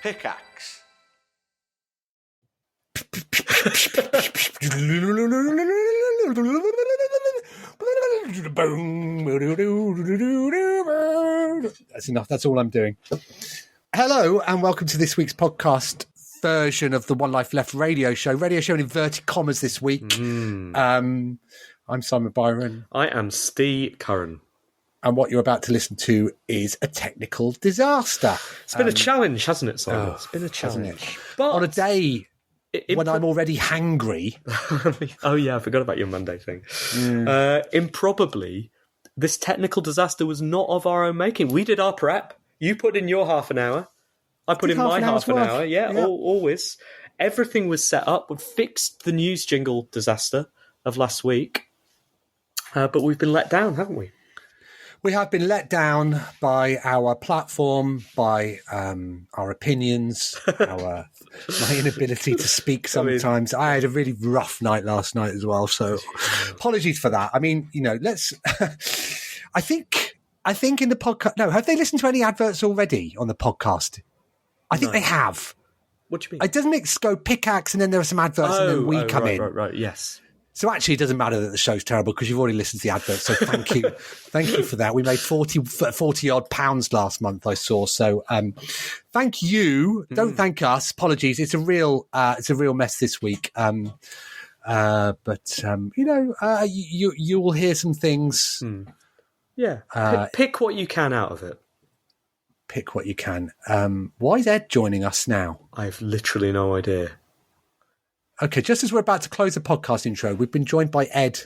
Pickaxe. That's enough. That's all I'm doing. Hello, and welcome to this week's podcast version of the One Life Left radio show. Radio show in inverted commas this week. I'm Simon Byron. I am Steve Curran. And what you're about to listen to is a technical disaster. It's been a challenge, hasn't it, Simon? It's been a challenge. But on a day when I'm already hangry. Oh, yeah, I forgot about your Monday thing. Improbably, this technical disaster was not of our own making. We did our prep. You put in your half an hour. I put in my half an hour. Yeah. Always. Everything was set up. We fixed the news jingle disaster of last week. But we've been let down, haven't we? We have been let down by our platform, by our opinions, my inability to speak sometimes. I had a really rough night last night as well, so apologies for that. I mean, let's... I think in the podcast... No, have they listened to any adverts already on the podcast? I think they have. What do you mean? It doesn't it go pickaxe and then there are some adverts and then we come in? Right, yes. So actually, it doesn't matter that the show's terrible because you've already listened to the advert. So thank you, thank you for that. We made 40 odd pounds last month, I saw. So thank you. Don't thank us. Apologies. It's a real mess this week. You will hear some things. Yeah. Pick what you can out of it. Pick what you can. Why is Ed joining us now? I have literally no idea. Okay, just as we're about to close the podcast intro, we've been joined by Ed.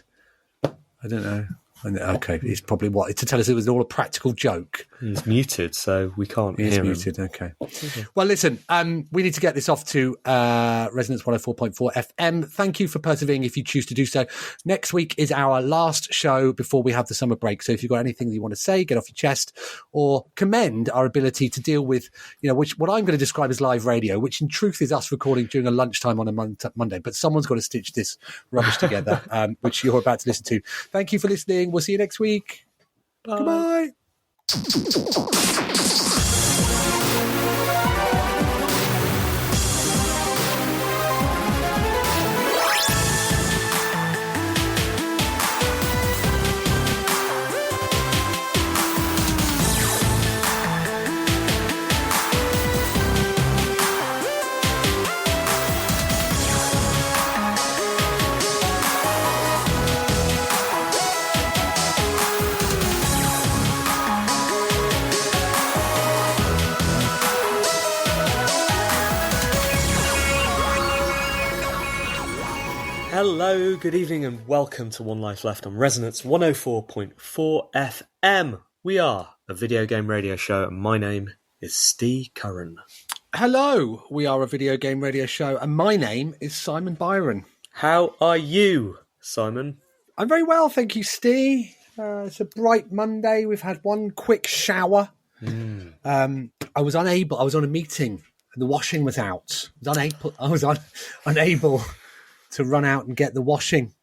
I don't know. Okay, it's probably to tell us it was all a practical joke. He's muted, so we can't hear him. He's muted, okay. Well, listen, we need to get this off to Resonance 104.4 FM. Thank you for persevering if you choose to do so. Next week is our last show before we have the summer break. So if you've got anything that you want to say, get off your chest, or commend our ability to deal with, what I'm going to describe as live radio, which in truth is us recording during a lunchtime on a Monday. But someone's got to stitch this rubbish together, which you're about to listen to. Thank you for listening. We'll see you next week. Bye. Goodbye. Hello, good evening, and welcome to One Life Left on Resonance 104.4 FM. We are a video game radio show, and my name is Steve Curran. Hello, we are a video game radio show, and my name is Simon Byron. How are you, Simon? I'm very well, thank you, Steve. It's a bright Monday. We've had one quick shower. I was on a meeting, and the washing was out. I was unable to run out and get the washing.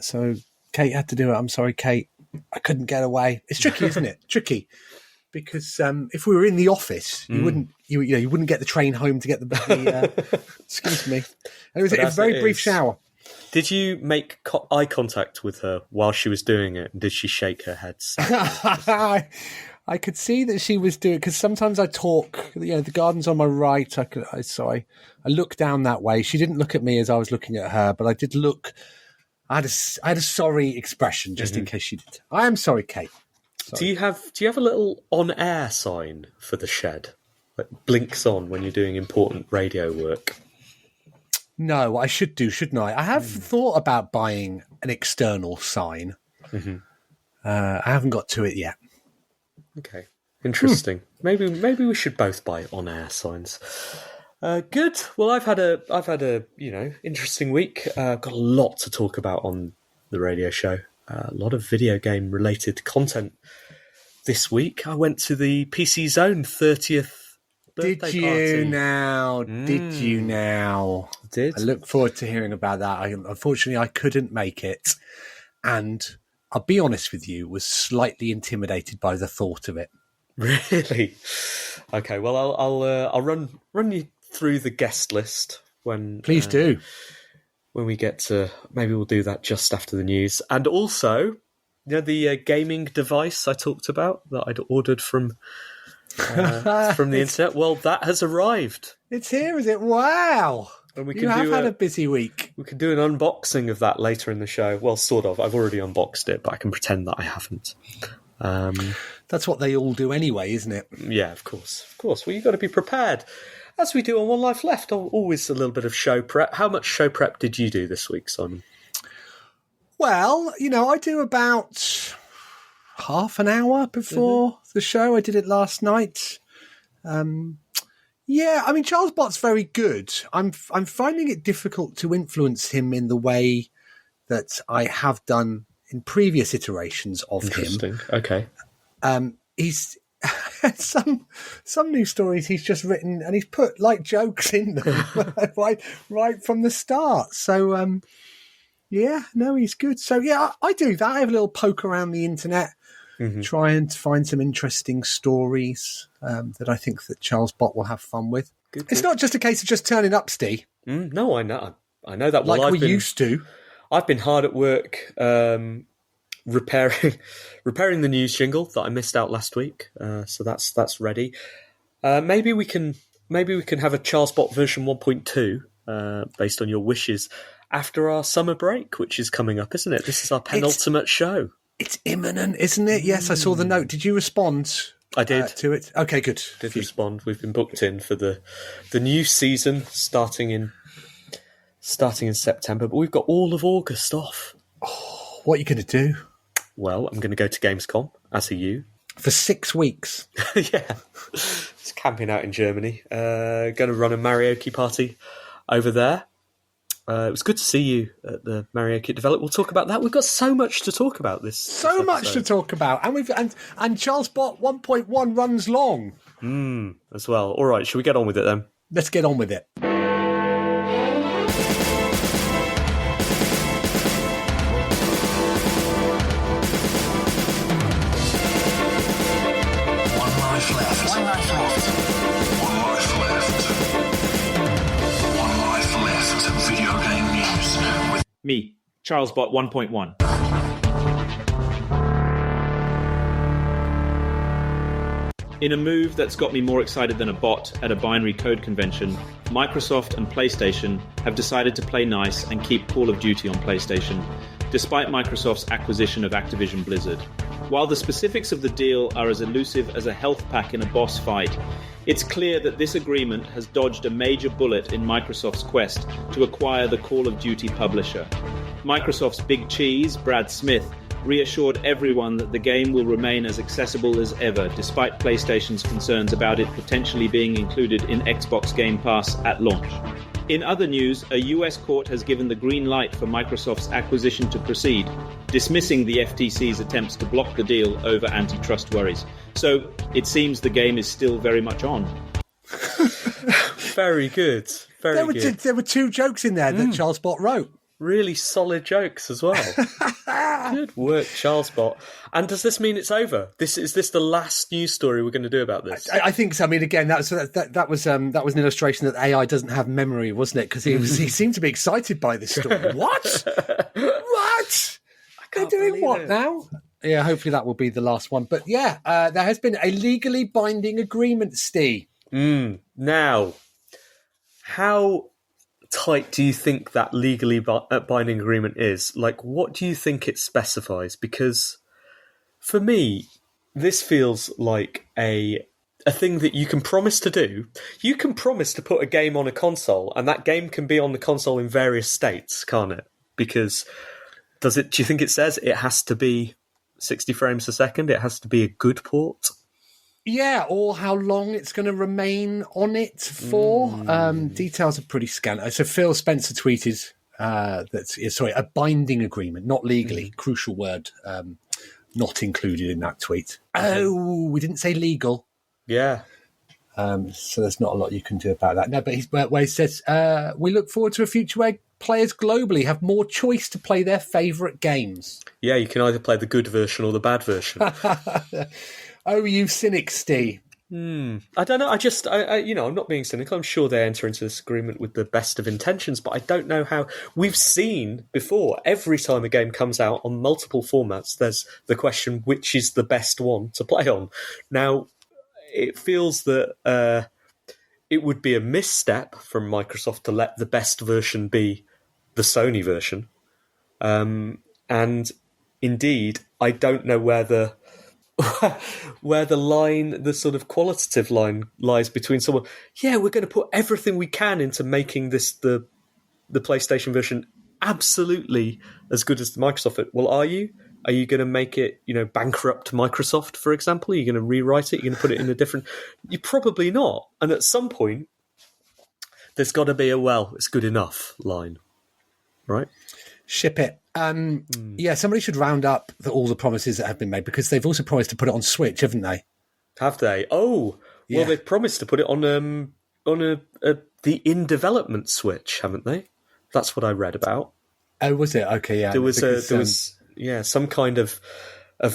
So Kate had to do it. I'm sorry, Kate. I couldn't get away. It's tricky, isn't it? Tricky. Because if we were in the office, you wouldn't get the train home to get the excuse me. And it was a very brief shower. Did you make eye contact with her while she was doing it? Did she shake her head? I could see that she was doing, because sometimes I talk, the garden's on my right. I looked down that way. She didn't look at me as I was looking at her, but I did look. I had a sorry expression just in case she did. I am sorry, Kate. Sorry. Do you have a little on-air sign for the shed that blinks on when you're doing important radio work? No, I should do, shouldn't I? I have thought about buying an external sign. I haven't got to it yet. Okay, interesting. Maybe we should both buy on-air signs. Good. Well, I've had a interesting week. Got a lot to talk about on the radio show. A lot of video game related content this week. I went to the PC Zone 30th birthday party. Did you now? Did. I look forward to hearing about that. Unfortunately, I couldn't make it, and I'll be honest with you, was slightly intimidated by the thought of it. Really? Okay. Well, I'll run you through the guest list when. Please do. When we get to, maybe we'll do that just after the news, and also, the gaming device I talked about that I'd ordered from the internet. Well, that has arrived. It's here, is it? Wow. And we You have had a busy week. We can do an unboxing of that later in the show. Well, sort of. I've already unboxed it, but I can pretend that I haven't. That's what they all do anyway, isn't it? Yeah, of course. Of course. Well, you've got to be prepared. As we do on One Life Left, always a little bit of show prep. How much show prep did you do this week, Simon? Well, I do about half an hour before the show. I did it last night. Yeah, I mean, Charlesbot's very good. I'm finding it difficult to influence him in the way that I have done in previous iterations of him. Interesting. Okay. He's some news stories he's just written, and he's put jokes in them right from the start. So yeah, no, he's good. So yeah, I do that. I have a little poke around the internet, trying to find some interesting stories that I think that Charlesbot will have fun with. Good. It's not just a case of just turning up, Steve. No, I know that. Well, used to. I've been hard at work repairing the news jingle that I missed out last week. So that's ready. Maybe we can have a Charlesbot version 1.2 based on your wishes after our summer break, which is coming up, isn't it? This is our penultimate show. It's imminent, isn't it? Yes, I saw the note. Did you respond? I did to it. Okay, good. Did respond. We've been booked in for the new season starting in September, but we've got all of August off. Oh, what are you going to do? Well, I'm going to go to Gamescom, as are you. For 6 weeks. Yeah. Just camping out in Germany. Going to run a Maraoke party over there. It was good to see you at the Maraoke Develop. We'll talk about that. We've got so much to talk about this. So much to talk about. And Charlesbot 1.1 runs long. As well. All right, shall we get on with it then? Let's get on with it. Me, Charlesbot 1.1. In a move that's got me more excited than a bot at a binary code convention, Microsoft and PlayStation have decided to play nice and keep Call of Duty on PlayStation, despite Microsoft's acquisition of Activision Blizzard. While the specifics of the deal are as elusive as a health pack in a boss fight, it's clear that this agreement has dodged a major bullet in Microsoft's quest to acquire the Call of Duty publisher. Microsoft's big cheese, Brad Smith, reassured everyone that the game will remain as accessible as ever, despite PlayStation's concerns about it potentially being included in Xbox Game Pass at launch. In other news, a US court has given the green light for Microsoft's acquisition to proceed, dismissing the FTC's attempts to block the deal over antitrust worries. So it seems the game is still very much on. Very good. There were 2 jokes in there that Charlesbot wrote. Really solid jokes as well. Good work, Charlesbot. And does this mean it's over? Is this the last news story we're going to do about this? I think so. I mean, again, that was an illustration that AI doesn't have memory, wasn't it? Because he seemed to be excited by this story. What? What? They're doing what now? Yeah, hopefully that will be the last one. But yeah, there has been a legally binding agreement, Steve. Now, how tight do you think that legally binding agreement is? What do you think it specifies? Because for me, this feels like a thing that you can promise to do. You can promise to put a game on a console, and that game can be on the console in various states, can't it? Because do you think it says it has to be 60 frames a second? It has to be a good port? Yeah, or how long it's going to remain on it for. Details are pretty scant. So Phil Spencer tweeted a binding agreement, not legally. Crucial word, not included in that tweet. Oh, we didn't say legal. Yeah. So there's not a lot you can do about that. No, but where he says, we look forward to a future where players globally have more choice to play their favourite games. Yeah, you can either play the good version or the bad version. Oh, you cynic, Steve. I don't know. I'm not being cynical. I'm sure they enter into this agreement with the best of intentions, but I don't know how. We've seen before, every time a game comes out on multiple formats, there's the question, which is the best one to play on? Now, it feels that it would be a misstep from Microsoft to let the best version be the Sony version. And indeed, I don't know where the line, the sort of qualitative line, lies between someone, we're going to put everything we can into making this the PlayStation version absolutely as good as the Microsoft. Well, are you? Are you going to make it, bankrupt Microsoft, for example? Are you going to rewrite it? You're going to put it in a different... You're probably not. And at some point, there's got to be a, it's good enough line, right? Ship it. Yeah, somebody should round up all the promises that have been made, because they've also promised to put it on Switch, haven't they? Have they? Oh, well, they've promised to put it on the in-development Switch, haven't they? That's what I read about. Oh, was it? Okay, yeah. There was some kind of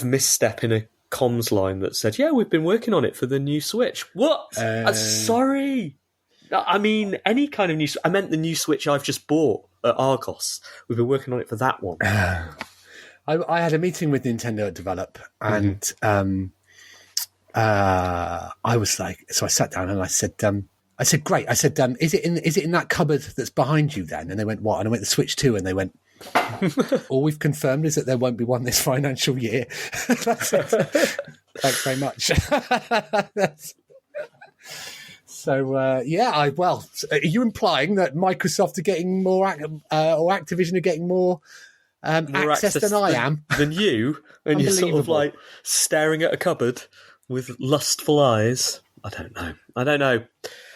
misstep in a comms line that said, we've been working on it for the new Switch. What? Sorry. I mean, any kind of new... I meant the new Switch I've just bought at Argos. We've been working on it for that one. I had a meeting with Nintendo at Develop, and I was like... So I sat down and I said, great. I said, is it in that cupboard that's behind you then? And they went, what? And I went, the Switch 2, and they went... All we've confirmed is that there won't be one this financial year. That's it. Thanks very much. So, are you implying that Microsoft are getting more, or Activision are getting more access than I am? Than you? And you're sort of like staring at a cupboard with lustful eyes? I don't know.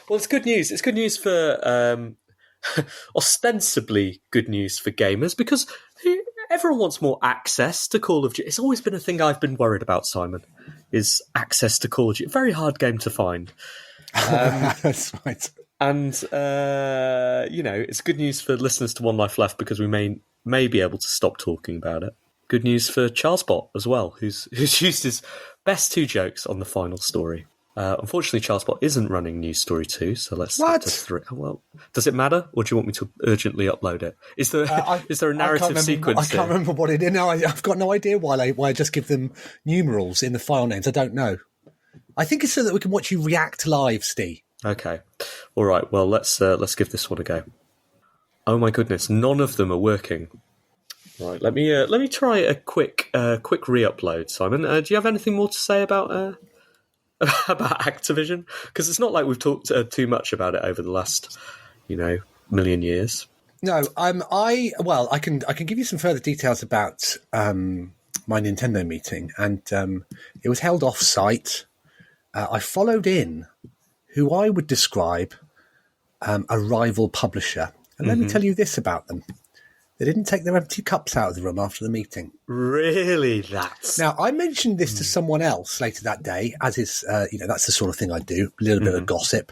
Well, it's good news. It's good news for... ostensibly good news for gamers, because everyone wants more access to Call of Duty. It's always been a thing I've been worried about, Simon, is access to Call of Duty. Very hard game to find. That's right. And, it's good news for listeners to One Life Left, because we may be able to stop talking about it. Good news for Charlesbot as well, who's used his best 2 jokes on the final story. Unfortunately, Charlesbot isn't running News Story 2, so let's stick to 3. Well, does it matter, or do you want me to urgently upload it? Is there a narrative sequence? I can't remember what it is. No, I've got no idea why I just give them numerals in the file names. I don't know. I think it's so that we can watch you react live, Steve. Okay, all right. Well, let's give this one a go. Oh my goodness, none of them are working. Right, let me try a quick re-upload. Simon, do you have anything more to say about Activision? Because it's not like we've talked too much about it over the last, million years. No, I can give you some further details about my Nintendo meeting, and it was held off-site. I followed in who I would describe a rival publisher, and let me tell you this about them. They didn't take their empty cups out of the room after the meeting. Really? Now, I mentioned this to someone else later that day, as is, that's the sort of thing I do, a little bit of gossip.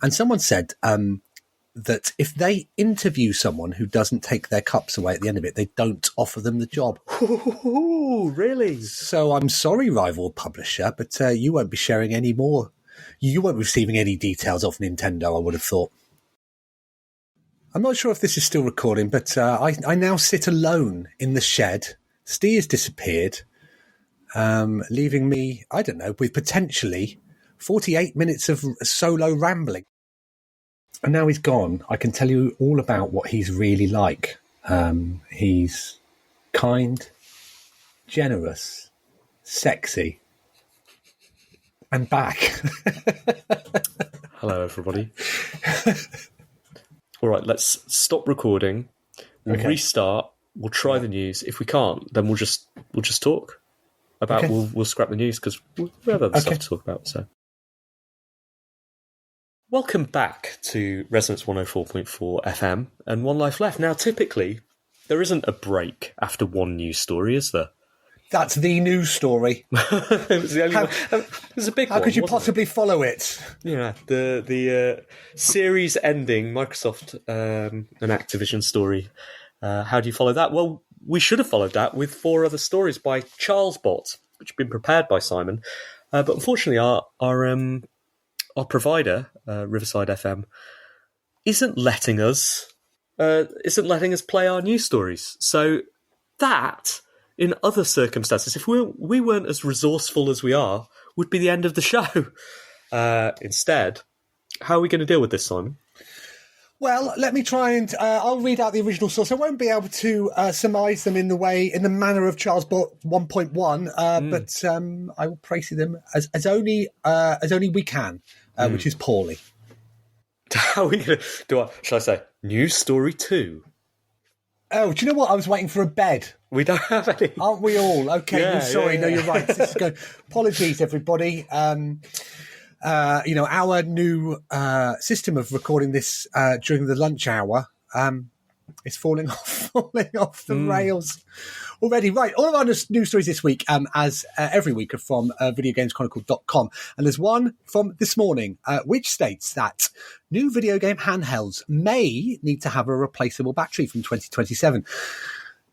And someone said that if they interview someone who doesn't take their cups away at the end of it, they don't offer them the job. Ooh, really? So I'm sorry, rival publisher, but you won't be sharing any more. You won't be receiving any details of Nintendo, I would have thought. I'm not sure if this is still recording, but I now sit alone in the shed. Steve has disappeared, leaving me, I don't know, with potentially 48 minutes of solo rambling. And now he's gone. I can tell you all about what he's really like. He's kind, generous, sexy, and back. Hello, everybody. All right, let's stop recording. We'll restart. We'll try the news. If we can't, then we'll just talk about. Okay. We'll scrap the news because we have other stuff to talk about. So, welcome back to Resonance 104.4 FM and One Life Left. Now, typically, there isn't a break after one news story, is there? That's the news story. It was the only one. It was a big one. How could you possibly follow it? Yeah, the series ending Microsoft and Activision story. How do you follow that? Well, we should have followed that with 4 other stories by Charlesbot, which have been prepared by Simon. But unfortunately, our provider, Riverside FM, isn't letting us play our news stories. So that, in other circumstances, if we weren't as resourceful as we are, would be the end of the show. Instead, how are we going to deal with this, Simon? Well, let me try and I'll read out the original source. I won't be able to surmise them in the manner of Charlesbot 1.1, but I will praise them as only we can, which is poorly. How are we going to shall I say news story 2? Oh, do you know what? I was waiting for a bed. We don't have any. Aren't we all? Okay, Yeah, sorry. yeah. No, you're right. This is going. Apologies, everybody. Our new system of recording this during the lunch hour is falling off the rails already. Right, all of our news stories this week, as every week, are from videogameschronicle.com. And there's one from this morning, which states that new video game handhelds may need to have a replaceable battery from 2027.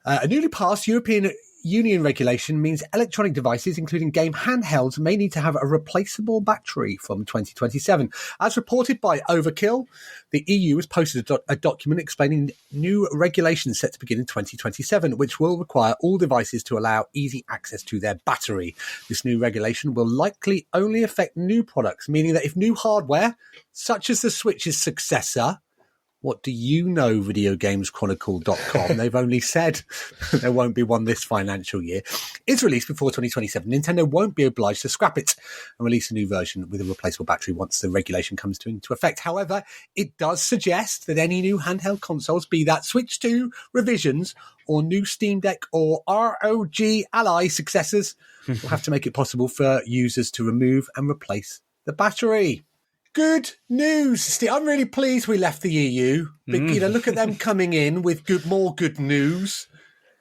A newly passed European Union regulation means electronic devices, including game handhelds, may need to have a replaceable battery from 2027. As reported by Overkill, the EU has posted a document explaining new regulations set to begin in 2027, which will require all devices to allow easy access to their battery. This new regulation will likely only affect new products, meaning that if new hardware, such as the Switch's successor, what do you know, videogameschronicle.com? They've only said there won't be one this financial year. Is released before 2027. Nintendo won't be obliged to scrap it and release a new version with a replaceable battery once the regulation comes into effect. However, it does suggest that any new handheld consoles, be that Switch 2 revisions or new Steam Deck or ROG Ally successors, will have to make it possible for users to remove and replace the battery. Good news, Steve. I'm really pleased we left the EU. But, look at them coming in with more good news.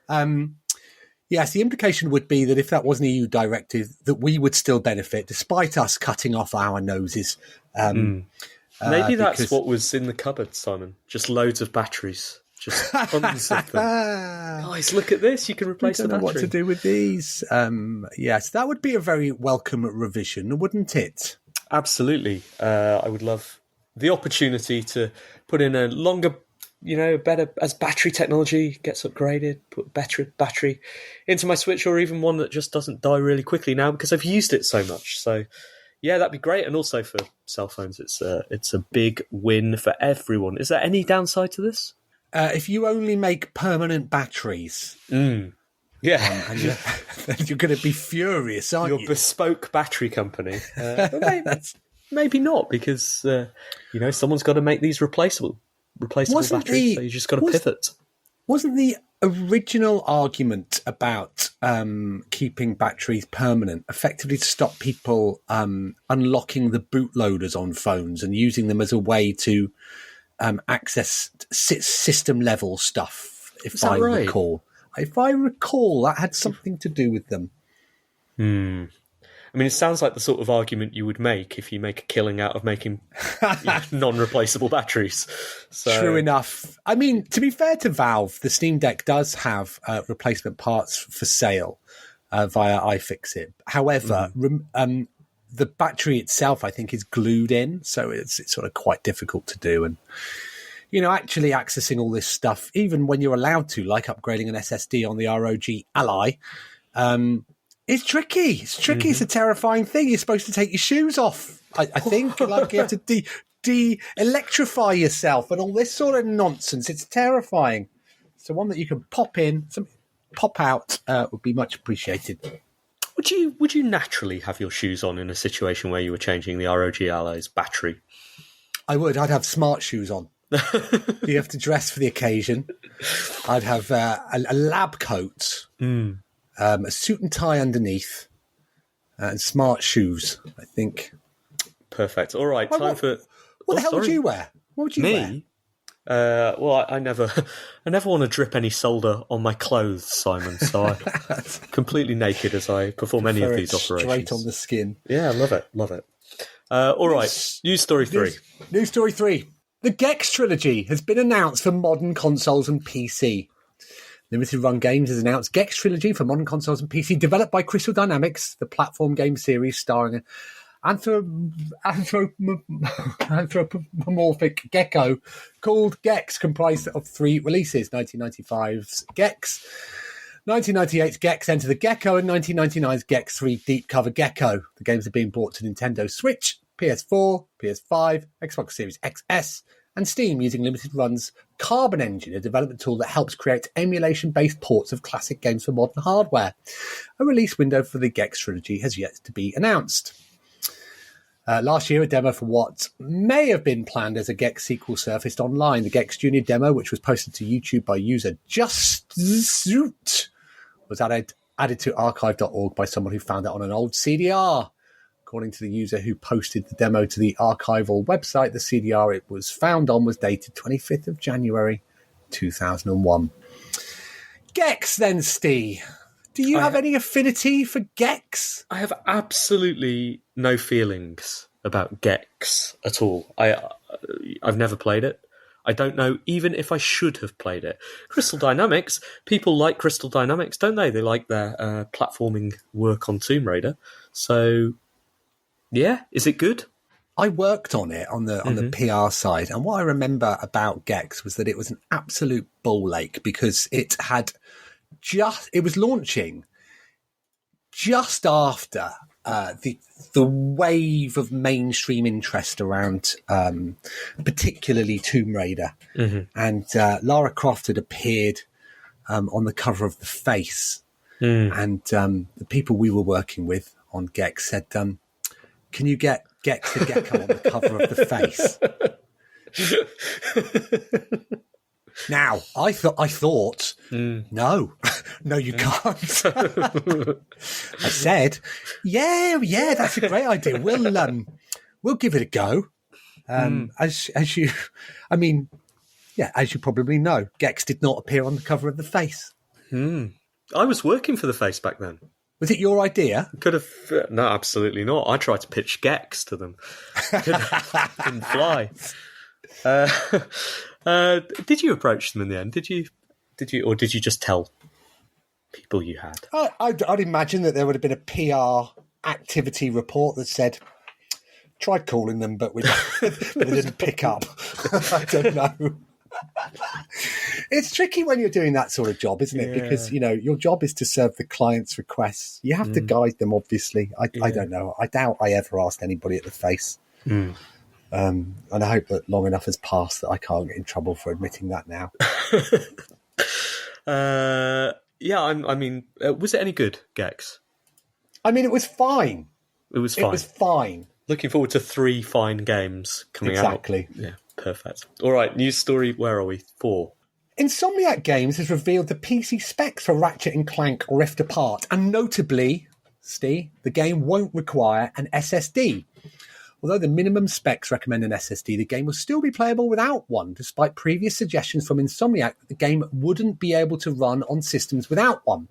Yes, the implication would be that if that was an EU directive, that we would still benefit, despite us cutting off our noses. Maybe that's what was in the cupboard, Simon. Just loads of batteries. Just tons of them. Guys, look at this. You can replace the battery. What to do with these? Yes, that would be a very welcome revision, wouldn't it? Absolutely. I would love the opportunity to put in a longer, better, as battery technology gets upgraded, put better battery into my Switch, or even one that just doesn't die really quickly now because I've used it so much. So, yeah, that'd be great. And also for cell phones, it's a big win for everyone. Is there any downside to this? If you only make permanent batteries... Yeah. And you're going to be furious, aren't you? Your bespoke battery company. Maybe not, because, someone's got to make these replaceable batteries, so you just got to pivot. Wasn't the original argument about keeping batteries permanent effectively to stop people unlocking the bootloaders on phones and using them as a way to access system-level stuff, if I recall? If I recall, that had something to do with them. I mean, it sounds like the sort of argument you would make if you make a killing out of making non-replaceable batteries. So... True enough. I mean, to be fair to Valve, the Steam Deck does have replacement parts for sale via iFixit. However, the battery itself, I think, is glued in, so it's sort of quite difficult to do. And actually accessing all this stuff, even when you're allowed to, like upgrading an SSD on the ROG Ally, it's tricky. It's tricky. It's a terrifying thing. You're supposed to take your shoes off, I think. Like you have to de-electrify yourself and all this sort of nonsense. It's terrifying. So one that you can pop in, pop out would be much appreciated. Would you naturally have your shoes on in a situation where you were changing the ROG Ally's battery? I would. I'd have smart shoes on. You have to dress for the occasion. I'd have a lab coat, a suit and tie underneath, and smart shoes, I think. Perfect. All right, time for... What the hell would you wear? What would you wear? Well, I never want to drip any solder on my clothes, Simon, so I'm completely naked as I perform any of these operations. Straight on the skin. Yeah, love it. All right, news story 3. News story 3. The Gex trilogy has been announced for modern consoles and PC. Limited Run Games has announced Gex Trilogy for modern consoles and PC, developed by Crystal Dynamics, the platform game series starring anthropomorphic gecko called Gex, comprised of 3 releases: 1995's Gex, 1998's Gex Enter the Gecko, and 1999's Gex 3 Deep Cover Gecko. The games are being brought to Nintendo Switch, PS4, PS5, Xbox Series XS, and Steam using Limited Run's Carbon Engine, a development tool that helps create emulation-based ports of classic games for modern hardware. A release window for the Gex trilogy has yet to be announced. Last year, a demo for what may have been planned as a Gex sequel surfaced online. The Gex Junior demo, which was posted to YouTube by user Just Zoot, was added to archive.org by someone who found it on an old CDR. According to the user who posted the demo to the archival website, the CDR it was found on was dated 25th of January 2001. Gex then, Steve. Do you have any affinity for Gex? I have absolutely no feelings about Gex at all. I've never played it. I don't know even if I should have played it. Crystal Dynamics, people like Crystal Dynamics, don't they? They like their platforming work on Tomb Raider. So, yeah, is it good? I worked on it on the PR side, and what I remember about Gex was that it was an absolute ball ache because it was launching just after the wave of mainstream interest around particularly Tomb Raider. And Lara Croft had appeared on the cover of The Face. And the people we were working with on Gex said, can you get Gex the Gecko on the cover of The Face? Now, I thought, no, you can't. I said, yeah, that's a great idea. We'll give it a go. As you probably know, Gex did not appear on the cover of The Face. I was working for The Face back then. Was it your idea? Could have. No, absolutely not. I tried to pitch Gex to them. Didn't fly. Did you approach them in the end? Did you, or did you just tell people you had? I'd imagine that there would have been a PR activity report that said, tried calling them, but they didn't pick up. I don't know. It's tricky when you're doing that sort of job, isn't it? Yeah. Because, your job is to serve the client's requests. You have to guide them, obviously. I don't know. I doubt I ever asked anybody at The Face. And I hope that long enough has passed that I can't get in trouble for admitting that now. Was it any good, Gex? It was fine. It was fine. Looking forward to 3 fine games coming out. Exactly. Yeah, perfect. All right, news story, where are we? 4. Insomniac Games has revealed the PC specs for Ratchet & Clank Rift Apart, and notably, Steve, the game won't require an SSD. Although the minimum specs recommend an SSD, the game will still be playable without one, despite previous suggestions from Insomniac that the game wouldn't be able to run on systems without one.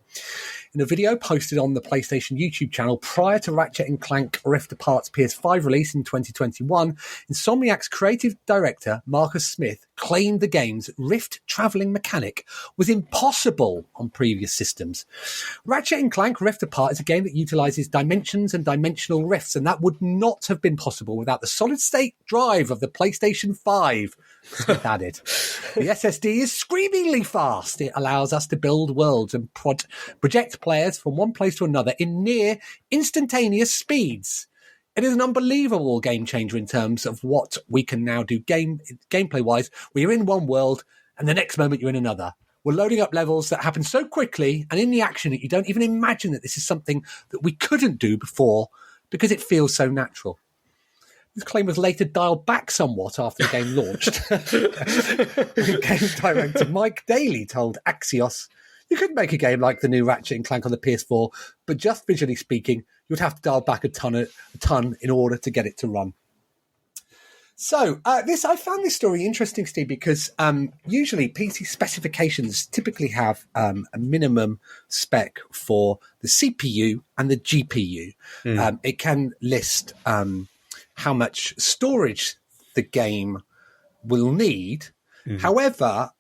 In a video posted on the PlayStation YouTube channel prior to Ratchet & Clank Rift Apart's PS5 release in 2021, Insomniac's creative director, Marcus Smith, claimed the game's Rift travelling mechanic was impossible on previous systems. Ratchet & Clank Rift Apart is a game that utilises dimensions and dimensional rifts, and that would not have been possible without the solid-state drive of the PlayStation 5, Smith added. The SSD is screamingly fast. It allows us to build worlds and project players from one place to another in near instantaneous speeds. It is an unbelievable game changer in terms of what we can now do gameplay-wise, where you're in one world and the next moment you're in another. We're loading up levels that happen so quickly and in the action that you don't even imagine that this is something that we couldn't do before because it feels so natural. This claim was later dialed back somewhat after the game launched. Game director Mike Daly told Axios, "You could make a game like the new Ratchet & Clank on the PS4, but just visually speaking, you'd have to dial back a ton in order to get it to run." So I found this story interesting, Steve, because usually PC specifications typically have a minimum spec for the CPU and the GPU. It can list how much storage the game will need. However,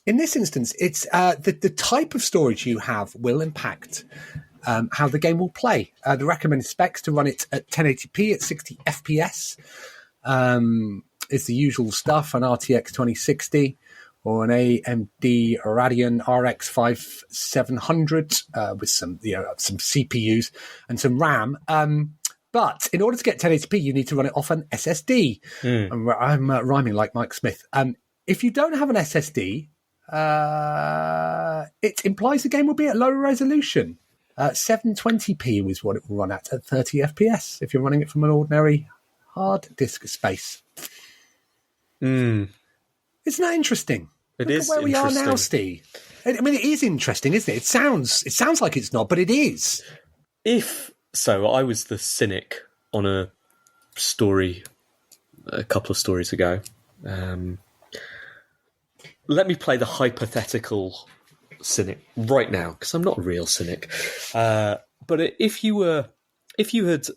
In this instance, it's the type of storage you have will impact how the game will play. The recommended specs to run it at 1080p at 60 FPS is the usual stuff, an RTX 2060 or an AMD Radeon RX 5700 with some CPUs and some RAM. But in order to get 1080p, you need to run it off an SSD. I'm rhyming like Mike Smith. If you don't have an SSD, it implies the game will be at lower resolution. 720p is what it will run at 30 FPS if you're running it from an ordinary hard disk space. Isn't that interesting? It Look is at where we are interesting. now, Steve. I mean, it is interesting, isn't it? It sounds like it's not, but it is. If so, I was the cynic on a story a couple of stories ago. Let me play the hypothetical cynic right now, because I'm not a real cynic. But if you had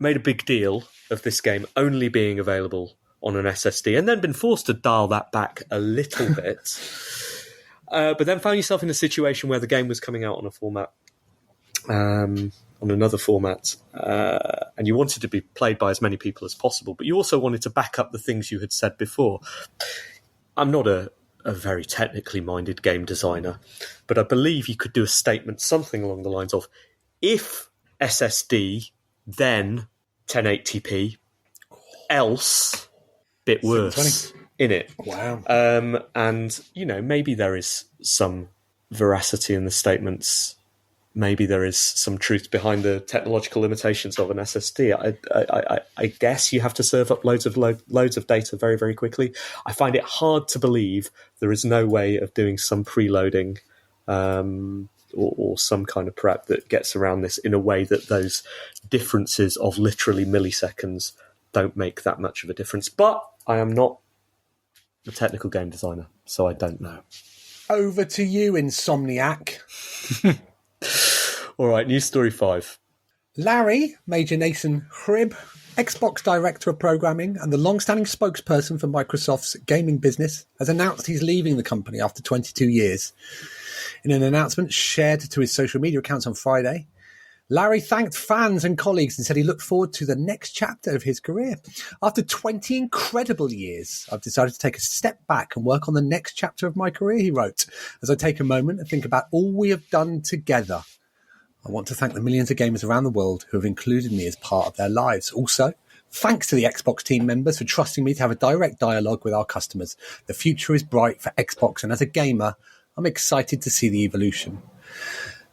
made a big deal of this game only being available on an SSD and then been forced to dial that back a little bit, but then found yourself in a situation where the game was coming out on a format, on another format, and you wanted to be played by as many people as possible, but you also wanted to back up the things you had said before. I'm not a very technically minded game designer, but I believe you could do a statement something along the lines of, if SSD, then 1080p, else bit worse in it. Wow. And, maybe there is some veracity in the statements. Maybe there is some truth behind the technological limitations of an SSD. I guess you have to serve up loads of data very, very quickly. I find it hard to believe there is no way of doing some preloading or some kind of prep that gets around this in a way that those differences of literally milliseconds don't make that much of a difference. But I am not a technical game designer, so I don't know. Over to you, Insomniac. All right, news story 5. Larry, Major Nathan Hrib, Xbox Director of Programming and the long-standing spokesperson for Microsoft's gaming business, has announced he's leaving the company after 22 years. In an announcement shared to his social media accounts on Friday, Larry thanked fans and colleagues and said he looked forward to the next chapter of his career. After 20 incredible years, I've decided to take a step back and work on the next chapter of my career, he wrote, as I take a moment and think about all we have done together. I want to thank the millions of gamers around the world who have included me as part of their lives. Also, thanks to the Xbox team members for trusting me to have a direct dialogue with our customers. The future is bright for Xbox, and as a gamer, I'm excited to see the evolution.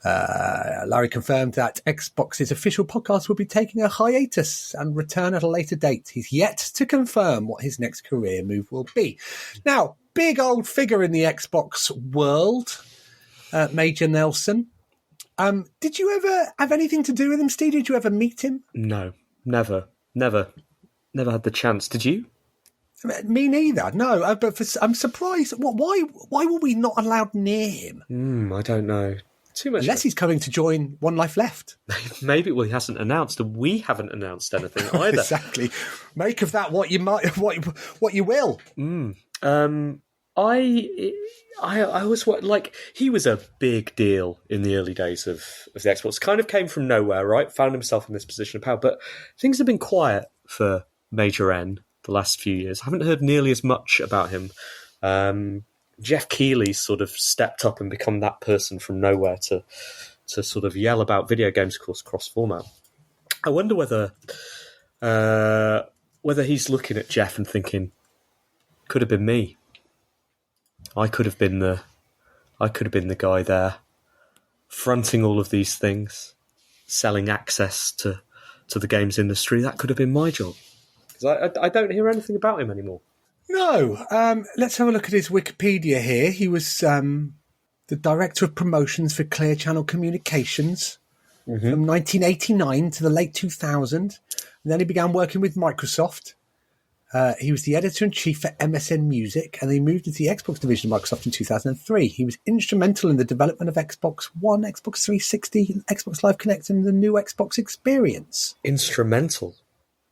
Larry confirmed that Xbox's official podcast will be taking a hiatus and return at a later date. He's yet to confirm what his next career move will be. Now, big old figure in the Xbox world, Major Nelson. Did you ever have anything to do with him, Steve? Did you ever meet him? No, never had the chance. Did you? Me neither. No, but I'm surprised. Why were we not allowed near him? I don't know. Too much. Unless he's coming to join One Life Left. Maybe. Well, he hasn't announced, and we haven't announced anything either. Exactly. Make of that what you might, what you will. I always like, he was a big deal in the early days of the Xbox. Kind of came from nowhere, right? Found himself in this position of power, but things have been quiet for Major N the last few years. I haven't heard nearly as much about him. Jeff Keighley's sort of stepped up and become that person from nowhere to sort of yell about video games, of course, cross-format. I wonder whether he's looking at Jeff and thinking, could have been me. I could have been the guy there, fronting all of these things, selling access to the games industry. That could have been my job. Because I don't hear anything about him anymore. No. Let's have a look at his Wikipedia here. He was the Director of Promotions for Clear Channel Communications from 1989 to the late 2000. And then he began working with Microsoft. He was the editor-in-chief for MSN Music, and he moved into the Xbox division of Microsoft in 2003. He was instrumental in the development of Xbox One, Xbox 360, Xbox Live Connect, and the new Xbox Experience. Instrumental?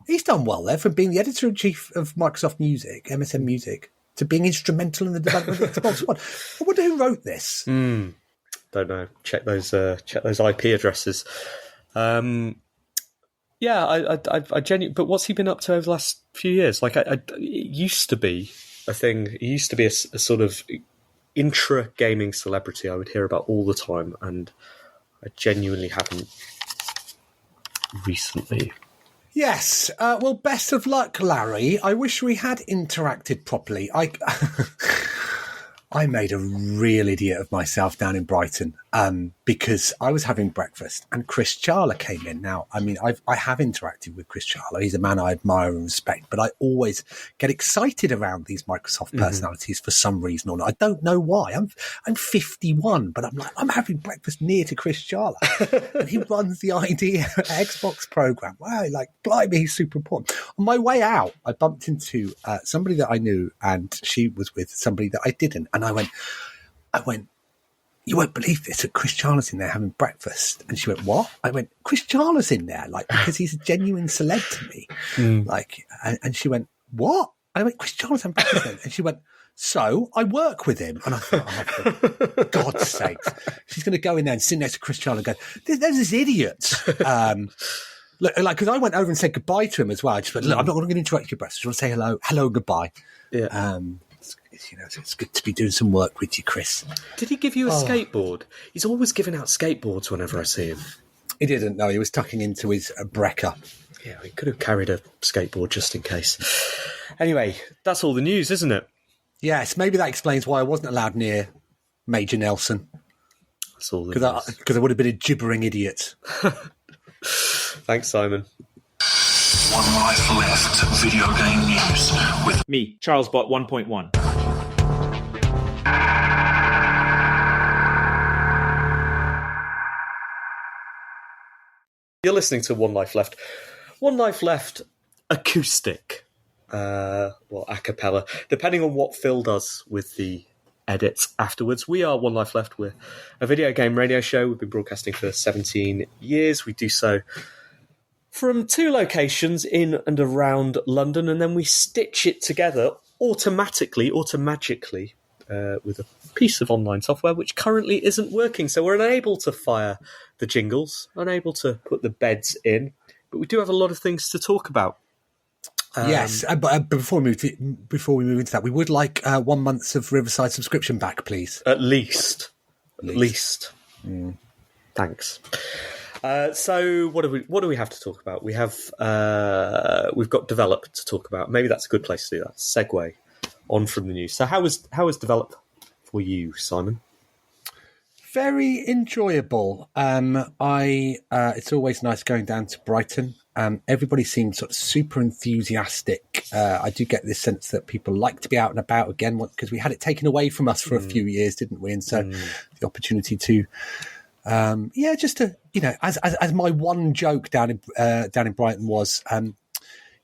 He's done well there, from being the editor-in-chief of Microsoft Music, MSN Music. to being instrumental in the development of Xbox One. I wonder who wrote this. Don't know. Check those IP addresses. I genuinely. But what's he been up to over the last few years? Like, it used to be a thing. He used to be a sort of intra gaming celebrity I would hear about all the time, and I genuinely haven't recently. Yes. Well, best of luck, Larry. I wish we had interacted properly. I made a real idiot of myself down in Brighton because I was having breakfast and Chris Charla came in. Now, I mean, I have interacted with Chris Charla. He's a man I admire and respect, but I always get excited around these Microsoft personalities for some reason or not. I don't know why. I'm 51, but I'm having breakfast near to Chris Charla, and he runs the idea Xbox program. Wow, like, blimey, he's super important. On my way out, I bumped into somebody that I knew, and she was with somebody that I didn't. And I went, you won't believe this, that Chris Charla's in there having breakfast. And she went, what? I went, Chris Charla's in there, like, because he's a genuine celeb to me. Like, and she went, what? I went, Chris Charla's having breakfast then. And she went, so I work with him. And I thought, oh, for God's sakes. She's going to go in there and sit next to Chris Charla and go, there's this idiot. Look, like, because I went over and said goodbye to him as well. I just went, look, I'm not going to interrupt your breakfast. I just want to say hello, goodbye. Yeah. It's good to be doing some work with you, Chris. Did he give you a skateboard? He's always giving out skateboards whenever I see him. He didn't, no. He was tucking into his Brecker. Yeah, he could have carried a skateboard just in case. Anyway, that's all the news, isn't it? Yes, maybe that explains why I wasn't allowed near Major Nelson. That's all the news. Because I would have been a gibbering idiot. Thanks, Simon. One Life Left video game news with Me, Charlesbot 1.1. You're listening to One Life Left. One Life Left acoustic. A cappella. Depending on what Phil does with the edits afterwards. We are One Life Left. We're a video game radio show. We've been broadcasting for 17 years. We do so from 2 locations in and around London, and then we stitch it together automatically with a piece of online software which currently isn't working. So we're unable to fire the jingles, unable to put the beds in, but we do have a lot of things to talk about. Yes, but before we move into that, we would like 1 month of Riverside subscription back, please. At least. Thanks. So what do we have to talk about? We've got Develop to talk about. Maybe that's a good place to do that. Segue on from the news. So how was Develop for you, Simon? Very enjoyable. It's always nice going down to Brighton. Everybody seemed sort of super enthusiastic. I do get this sense that people like to be out and about again because we had it taken away from us for a few years, didn't we? And so the opportunity to, just to, as my one joke down in Brighton was,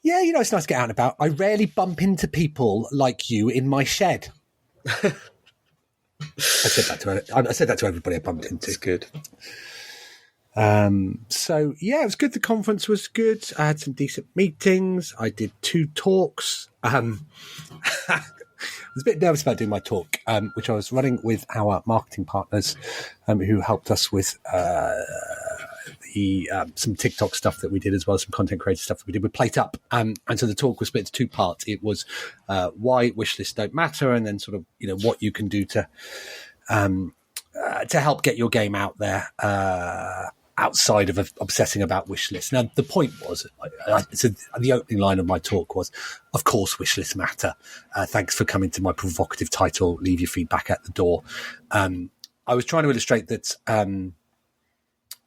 it's nice to get out and about. I rarely bump into people like you in my shed. I said that to everybody I bumped into. It's good. So it was good. The conference was good. I had some decent meetings. I did 2 talks. I was a bit nervous about doing my talk, which I was running with our marketing partners, who helped us with some TikTok stuff that we did, as well as some content creator stuff that we did with Plate Up. And so the talk was split into 2 parts. It was why wishlists don't matter, and then sort of what you can do to help get your game out there outside of obsessing about wishlists. Now, the point was, the opening line of my talk was, of course, wishlists matter. Thanks for coming to my provocative title. Leave your feedback at the door. I was trying to illustrate that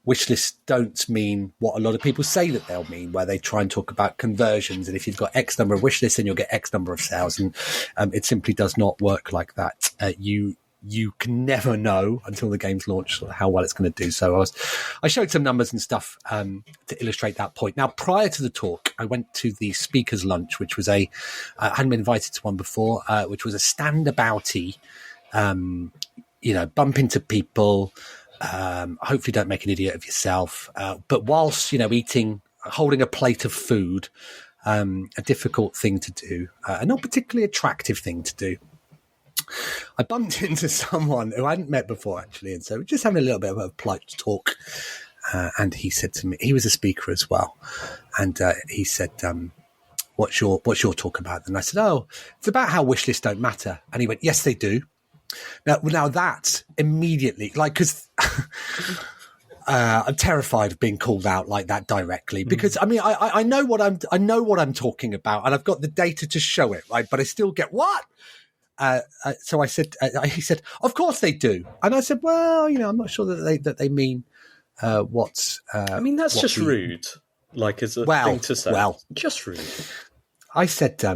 wishlists don't mean what a lot of people say that they'll mean, where they try and talk about conversions. And if you've got X number of wishlists, then you'll get X number of sales. And it simply does not work like that. You can never know until the game's launched how well it's going to do. So I showed some numbers and stuff to illustrate that point. Now, prior to the talk, I went to the speakers' lunch, which was I hadn't been invited to one before, which was a stand-abouty, bump into people, hopefully don't make an idiot of yourself. But whilst, holding a plate of food, a difficult thing to do, a not particularly attractive thing to do. I bumped into someone who I hadn't met before, actually, and so we're just having a little bit of a polite talk. And he said to me, he was a speaker as well, and he said, what's your talk about? And I said, oh, it's about how wish lists don't matter. And he went, yes, they do. Now that immediately, like, because I'm terrified of being called out like that directly, because I mean, I know what I'm talking about, and I've got the data to show it, right? But I still get what? So I said, he said, of course they do. And I said, well, I'm not sure that they mean what. I mean, that's just rude. Like, as a thing to say. Well, just rude. I said, so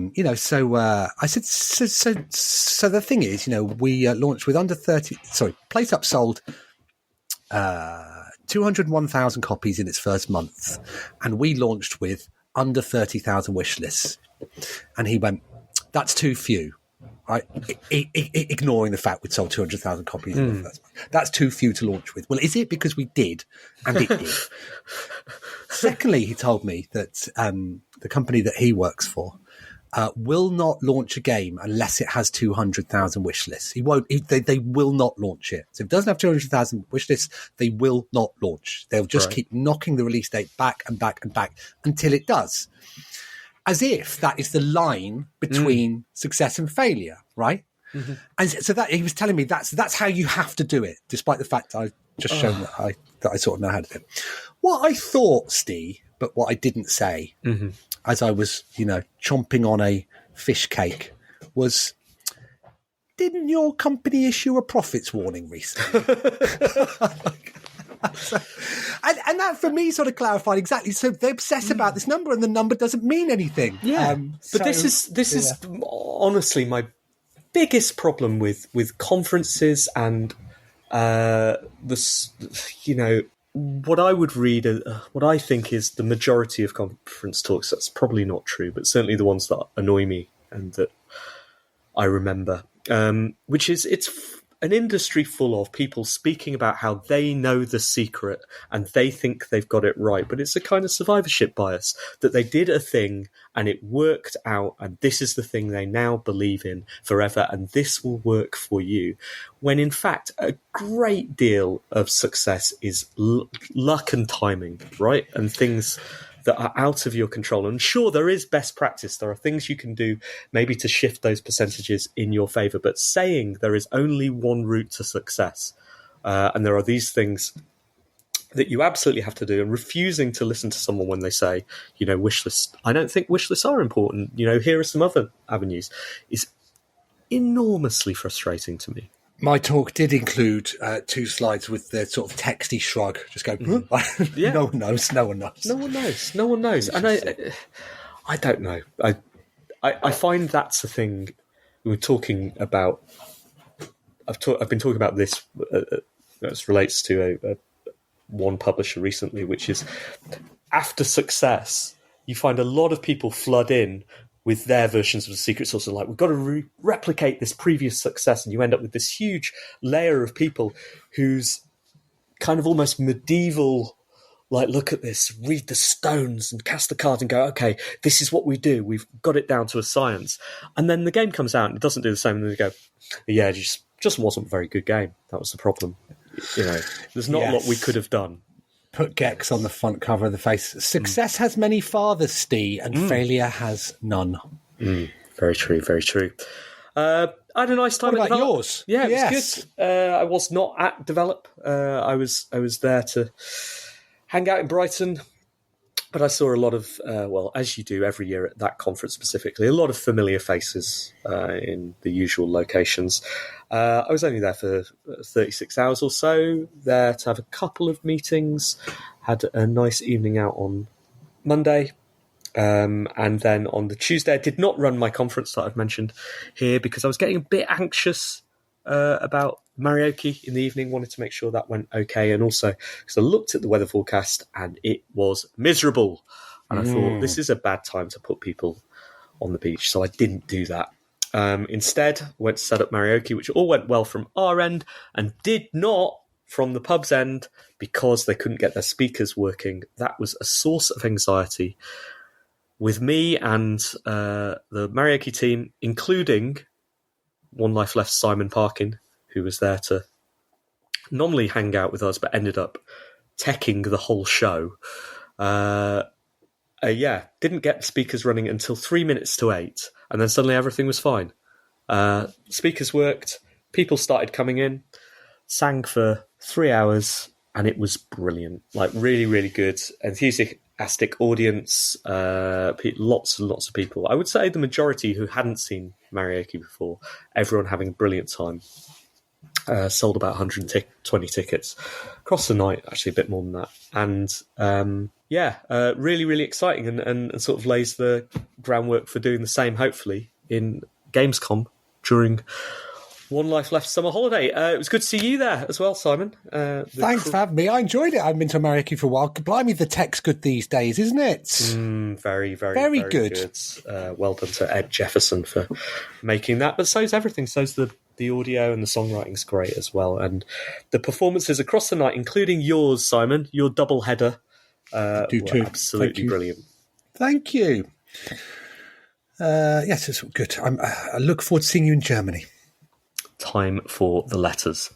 the thing is, we launched with under 30. Sorry, PlaySup sold 201,000 copies in its first month, and we launched with under 30,000 wish lists. And he went, that's too few. Right, ignoring the fact we'd sold 200,000 copies in the first month. That's too few to launch with. Well, is it? Because we did, and it did. Secondly, he told me that the company that he works for will not launch a game unless it has 200,000 wish lists. He won't. They will not launch it. So if it doesn't have 200,000 wish lists, they will not launch. They'll just keep knocking the release date back and back and back until it does. As if that is the line between success and failure, right? Mm-hmm. And so that he was telling me that's how you have to do it, despite the fact I've just shown that I sort of know how to do it. What I thought, Steve, but what I didn't say, as I was, chomping on a fish cake, was, didn't your company issue a profits warning recently? And that for me sort of clarified exactly. So they obsess about this number, and the number doesn't mean anything. Yeah, but this is honestly my biggest problem with conferences and what I would read, what I think is the majority of conference talks. That's probably not true, but certainly the ones that annoy me and that I remember, which is it's an industry full of people speaking about how they know the secret and they think they've got it right. But it's a kind of survivorship bias that they did a thing and it worked out, and this is the thing they now believe in forever, and this will work for you. When in fact, a great deal of success is luck and timing, right? And things that are out of your control. And sure, there is best practice. There are things you can do maybe to shift those percentages in your favor. But saying there is only one route to success, and there are these things that you absolutely have to do, and refusing to listen to someone when they say, wish lists, I don't think wish lists are important. Here are some other avenues, is enormously frustrating to me. My talk did include 2 slides with the sort of texty shrug. Just go, yeah. No one knows. And I don't know. I find that's a thing we're talking about. I've been talking about this as relates to one publisher recently, which is after success, you find a lot of people flood in with their versions of the secret sauce, like, we've got to replicate this previous success, and you end up with this huge layer of people whose kind of almost medieval, like, look at this, read the stones and cast the cards and go, okay, this is what we do. We've got it down to a science. And then the game comes out and it doesn't do the same, and then they go, yeah, it just wasn't a very good game. That was the problem. There's not a lot we could have done. Put Gex on the front cover of the face. Success has many fathers, Steve, and failure has none. Very true, very true. I had a nice time. What about yours? Yeah, it was good. I was not at Develop. I was there to hang out in Brighton, but I saw a lot of, as you do every year at that conference specifically, a lot of familiar faces in the usual locations. I was only there for 36 hours or so, there to have a couple of meetings, had a nice evening out on Monday, and then on the Tuesday I did not run my conference that I've mentioned here because I was getting a bit anxious about Maraoke in the evening, wanted to make sure that went okay, and also because I looked at the weather forecast and it was miserable, and I thought this is a bad time to put people on the beach, so I didn't do that. Instead, went to set up Maraoke, which all went well from our end and did not from the pub's end because they couldn't get their speakers working. That was a source of anxiety. with me and the Maraoke team, including One Life Left Simon Parkin, who was there to nominally hang out with us, but ended up teching the whole show. Didn't get the speakers running until 3 minutes to 8, and then suddenly everything was fine. Speakers worked, people started coming in, sang for 3 hours, and it was brilliant. Like, really, really good, enthusiastic audience, lots and lots of people. I would say the majority who hadn't seen Maraoke before, everyone having a brilliant time. Sold about 120 tickets across the night, actually a bit more than that. And really, really exciting and sort of lays the groundwork for doing the same, hopefully, in Gamescom during One Life Left summer holiday. It was good to see you there as well, Simon. Thanks for having me. I enjoyed it. I haven't been to Maraoke for a while. Blimey, the tech's good these days, isn't it? Very, very good. Well done to Ed Jefferson for making that. But so's everything. So's the audio, and the songwriting's great as well. And the performances across the night, including yours, Simon, your double header, were absolutely brilliant. Thank you. Yes, it's good. I look forward to seeing you in Germany. Time for the letters.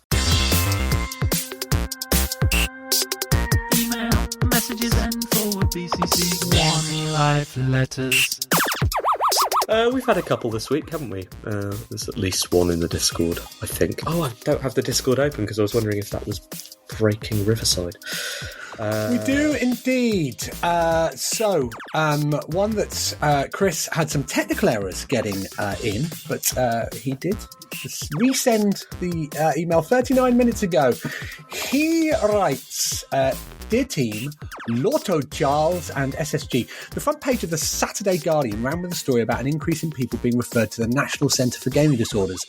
Email, messages, and forward BCC. One Life letters. We've had a couple this week, haven't we? There's at least one in the Discord, I think. Oh, I don't have the Discord open because I was wondering if that was breaking Riverside. We do indeed. One that's Chris had some technical errors getting in, but he did resend the email 39 minutes ago. He writes, Dear team, Lotto, Charles and SSG. The front page of the Saturday Guardian ran with a story about an increase in people being referred to the National Centre for Gaming Disorders.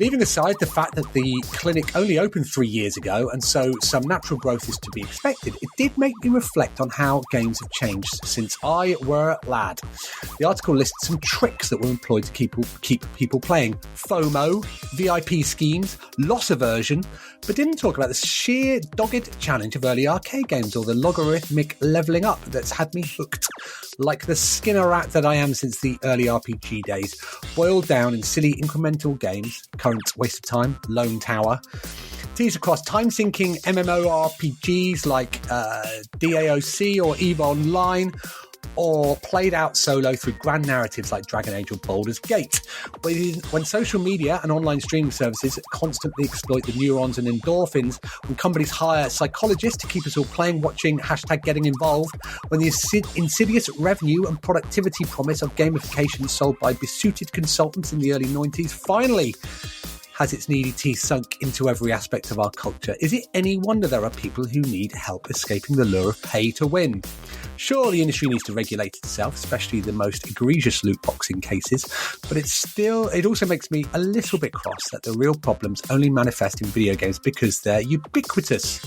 Leaving aside the fact that the clinic only opened 3 years ago, and so some natural growth is to be expected, it did make me reflect on how games have changed since I were a lad. The article lists some tricks that were employed to keep people playing. FOMO, VIP schemes, loss aversion, but didn't talk about the sheer dogged challenge of early arcade games or the logarithmic levelling up that's had me hooked. Like the Skinner rat that I am since the early RPG days, boiled down in silly incremental games, current waste of time, Lone Tower, tease across time-sinking MMORPGs like DAOC or EVE Online, or played out solo through grand narratives like Dragon Age or Baldur's Gate. When social media and online streaming services constantly exploit the neurons and endorphins, when companies hire psychologists to keep us all playing, watching, #getting involved, when the insidious revenue and productivity promise of gamification sold by besuited consultants in the early 90s finally has its needy teeth sunk into every aspect of our culture, is it any wonder there are people who need help escaping the lure of pay to win? Sure, the industry needs to regulate itself, especially the most egregious loot boxing cases, but it also makes me a little bit cross that the real problems only manifest in video games because they're ubiquitous.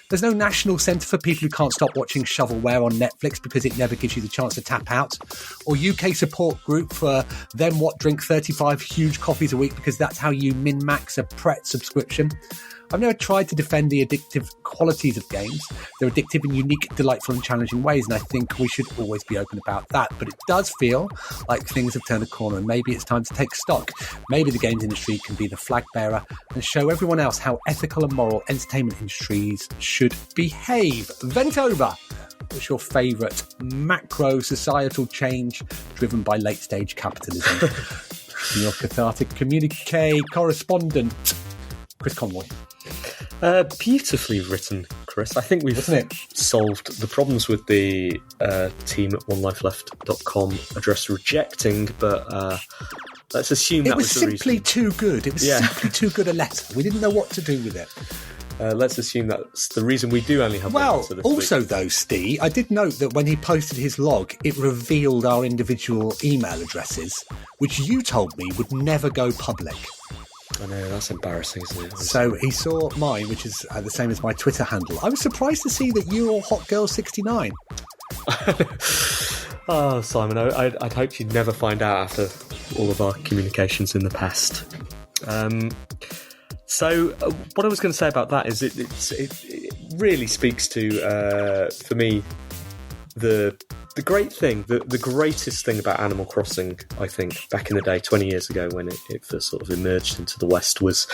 There's no national centre for people who can't stop watching shovelware on Netflix because it never gives you the chance to tap out, or UK support group for them what drink 35 huge coffees a week because that's how you min-max a Pret subscription. I've never tried to defend the addictive qualities of games. They're addictive in unique, delightful and challenging ways, and I think we should always be open about that. But it does feel like things have turned a corner, and maybe it's time to take stock. Maybe the games industry can be the flag bearer and show everyone else how ethical and moral entertainment industries should behave. Vent over! What's your favourite macro societal change driven by late-stage capitalism? Your cathartic communique correspondent, Chris Conroy. Beautifully written, Chris. I think we've solved the problems with the team at onelifeleft.com address rejecting, but let's assume that was the reason. It was simply too good. It was simply too good a letter. We didn't know what to do with it. Let's assume that's the reason we do only have one letter this week. Though, Steve, I did note that when he posted his log, it revealed our individual email addresses, which you told me would never go public. I know, that's embarrassing, isn't it? So he saw mine, which is the same as my Twitter handle. I was surprised to see that you're Hotgirl69. Oh, Simon, I'd hoped you'd never find out after all of our communications in the past. So what I was going to say about that is it really speaks to, for me, the the great thing, the greatest thing about Animal Crossing, I think, back in the day, 20 years ago, when it first sort of emerged into the West, was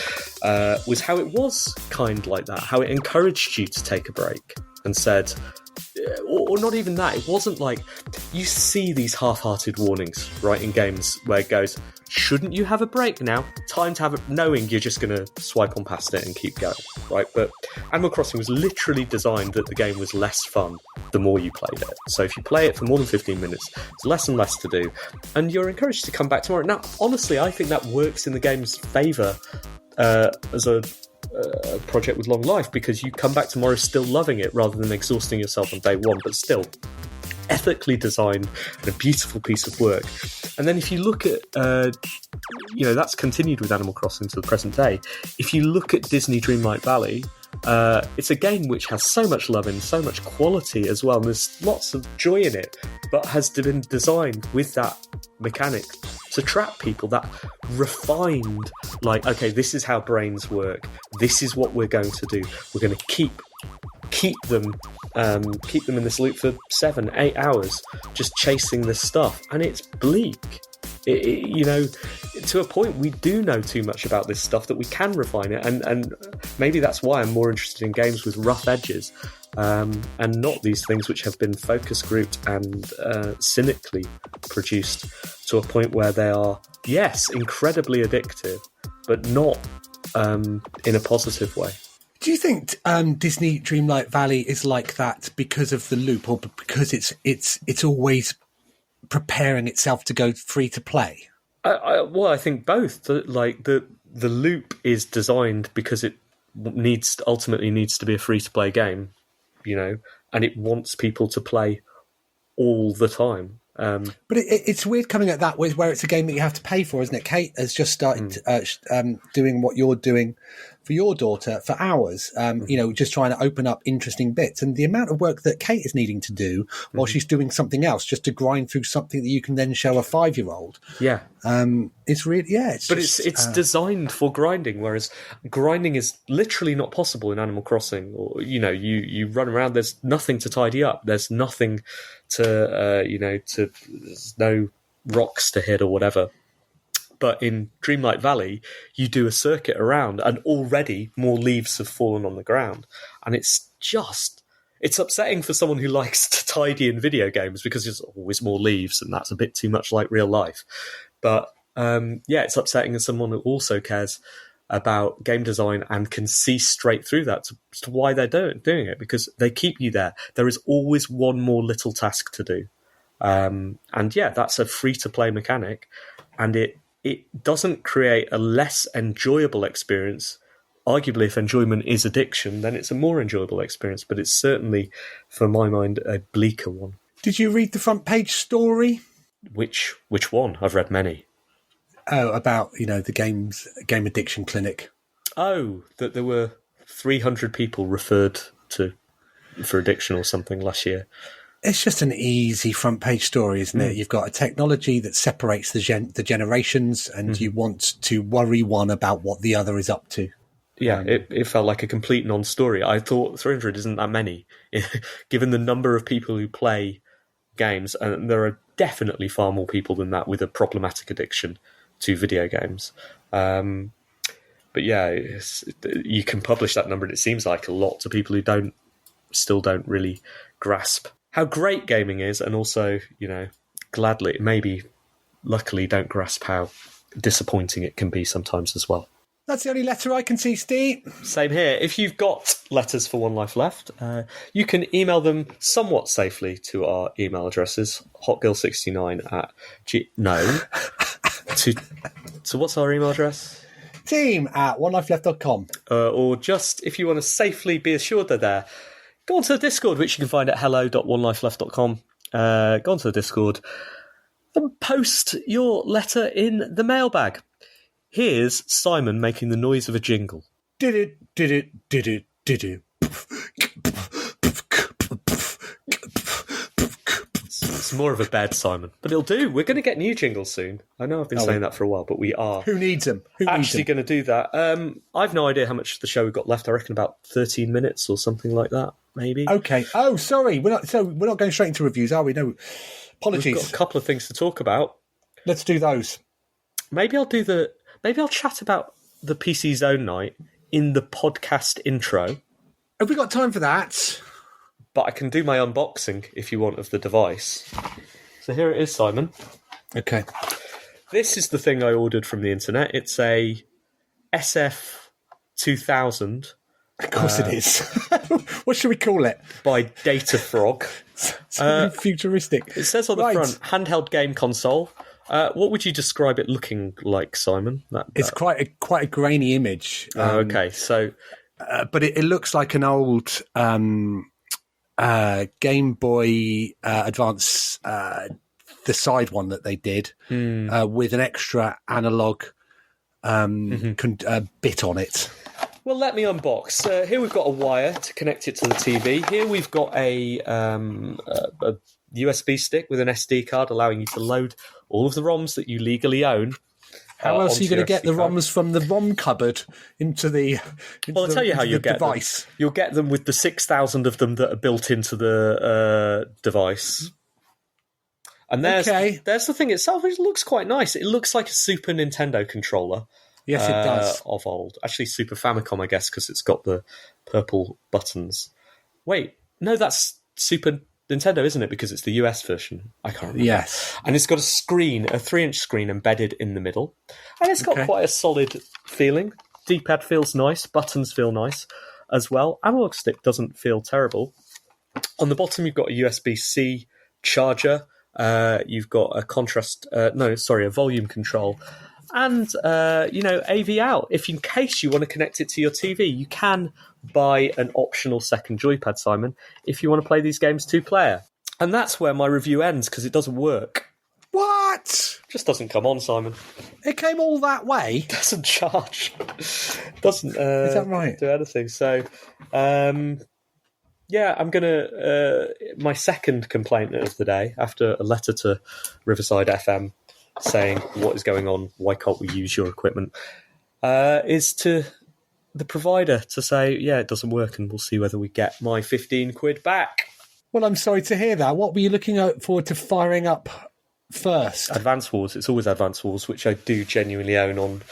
how it was kind like that, how it encouraged you to take a break and said, or not even that, it wasn't like, you see these half-hearted warnings, right, in games where it goes, shouldn't you have a break now? Time to have it, knowing you're just going to swipe on past it and keep going, right? But Animal Crossing was literally designed that the game was less fun the more you played it. So if you play it for more than 15 minutes, there's less and less to do, and you're encouraged to come back tomorrow. Now, honestly, I think that works in the game's favour as a project with long life, because you come back tomorrow still loving it rather than exhausting yourself on day one, but still ethically designed and a beautiful piece of work. And then if you look at that's continued with Animal Crossing to the present day. If you look at Disney Dreamlight Valley, it's a game which has so much love and so much quality as well, and there's lots of joy in it, but has been designed with that mechanic to trap people, that refined, like, okay, this is how brains work, this is what we're going to do, we're going to keep them in this loop for 7-8 hours just chasing this stuff, and it's bleak. To a point, we do know too much about this stuff that we can refine it, and maybe that's why I'm more interested in games with rough edges, and not these things which have been focus grouped and cynically produced to a point where they are, yes, incredibly addictive, but not in a positive way. Do you think Disney Dreamlight Valley is like that because of the loop, or because it's always preparing itself to go free to play? I think both. The loop is designed because it ultimately needs to be a free to play game, and it wants people to play all the time. But it's weird coming at that where it's a game that you have to pay for, isn't it? Kate has just started doing what you're doing for your daughter for hours, just trying to open up interesting bits. And the amount of work that Kate is needing to do while she's doing something else, just to grind through something that you can then show a 5-year-old. Yeah. It's really, it's designed for grinding, whereas grinding is literally not possible in Animal Crossing. Or, you run around, there's nothing to tidy up. There's nothing there's no rocks to hit or whatever. But in Dreamlight Valley, you do a circuit around, and already more leaves have fallen on the ground. And it's upsetting for someone who likes to tidy in video games, because there's always more leaves, and that's a bit too much like real life. But it's upsetting as someone who also cares about game design and can see straight through that to why they're doing it, because they keep you there. There is always one more little task to do. That's a free-to-play mechanic, and it doesn't create a less enjoyable experience. Arguably, if enjoyment is addiction, then it's a more enjoyable experience, but it's certainly, for my mind, a bleaker one. Did you read the front page story? Which one? I've read many. Oh, about, the game addiction clinic. Oh, that there were 300 people referred to for addiction or something last year. It's just an easy front page story, isn't it? You've got a technology that separates the generations, and you want to worry one about what the other is up to. Yeah, it felt like a complete non-story. I thought 300 isn't that many, given the number of people who play games, and there are definitely far more people than that with a problematic addiction to video games. But yeah, you can publish that number, and it seems like a lot to people who still don't really grasp how great gaming is, and also, luckily don't grasp how disappointing it can be sometimes as well. That's the only letter I can see, Steve. Same here. If you've got letters for One Life Left, you can email them somewhat safely to our email addresses, hotgirl69 at to what's our email address? team@onelifeleft.com. Or just, if you want to safely be assured they're there, go onto the Discord, which you can find at hello.onelifeleft.com. Go onto the Discord and post your letter in the mailbag. Here's Simon making the noise of a jingle. Did it. It's more of a bed, Simon. But it'll do. We're going to get new jingles soon. I know I've been saying that for a while, but we are. Who needs them? Actually going to do that. I've no idea how much of the show we've got left. I reckon about 13 minutes or something like that, maybe. Okay. Oh, sorry. We're not going straight into reviews, are we? No. Apologies. We've got a couple of things to talk about. Let's do those. Maybe I'll chat about the PC Zone night in the podcast intro. Have we got time for that? But I can do my unboxing if you want of the device. So here it is, Simon. Okay. This is the thing I ordered from the internet. It's a SF2000. Of course it is. What should we call it? By Data Frog. Something futuristic. It says on the front, handheld game console. What would you describe it looking like, Simon? It's quite a grainy image. Okay, so... but it looks like an old Game Boy Advance, the side one that they did, with an extra analog bit on it. Well, let me unbox. Here we've got a wire to connect it to the TV. Here we've got a USB stick with an SD card allowing you to load all of the ROMs that you legally own. How else are you going to get the ROMs from the ROM cupboard into the Well, I'll tell you how you get device. Them. You'll get them with the 6,000 of them that are built into the device. And there's the thing itself, which looks quite nice. It looks like a Super Nintendo controller. Yes, it does. Of old. Actually, Super Famicom, I guess, because it's got the purple buttons. Wait, no, that's Super Nintendo, isn't it? Because it's the US version. I can't remember. Yes. And it's got a 3-inch screen embedded in the middle. And it's got quite a solid feeling. D-pad feels nice. Buttons feel nice as well. Analog stick doesn't feel terrible. On the bottom, you've got a USB-C charger. You've got a a volume control. And, AV out. If in case you want to connect it to your TV, you can buy an optional second joypad, Simon, if you want to play these games 2-player. And that's where my review ends, because it doesn't work. What? Just doesn't come on, Simon. It came all that way? Doesn't charge. Doesn't Is that right? do anything. So, I'm going to... my second complaint of the day, after a letter to Riverside FM, saying what is going on, why can't we use your equipment, is to the provider to say, yeah, it doesn't work, and we'll see whether we get my 15 quid back. Well, I'm sorry to hear that. What were you looking forward to firing up first? Advance Wars. It's always Advance Wars, which I do genuinely own on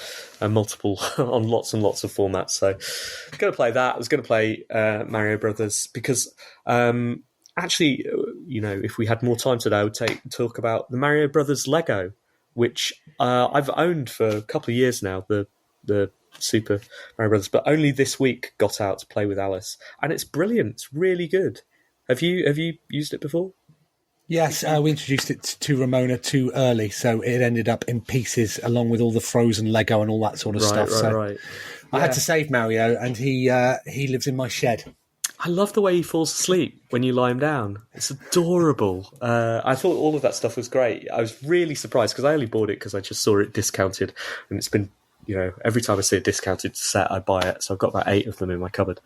multiple, on lots and lots of formats. So I'm going to play that. I was going to play Mario Brothers because... actually, if we had more time today, I would talk about the Mario Brothers Lego, which I've owned for a couple of years now, the Super Mario Brothers, but only this week got out to play with Alice, and it's brilliant. It's really good. Have you used it before? Yes, we introduced it to Ramona too early, so it ended up in pieces along with all the frozen Lego and all that sort of stuff. Right. I had to save Mario, and he lives in my shed. I love the way he falls asleep when you lie him down. It's adorable. I thought all of that stuff was great. I was really surprised because I only bought it because I just saw it discounted, and it's been, every time I see a discounted set, I buy it. So I've got about 8 of them in my cupboard.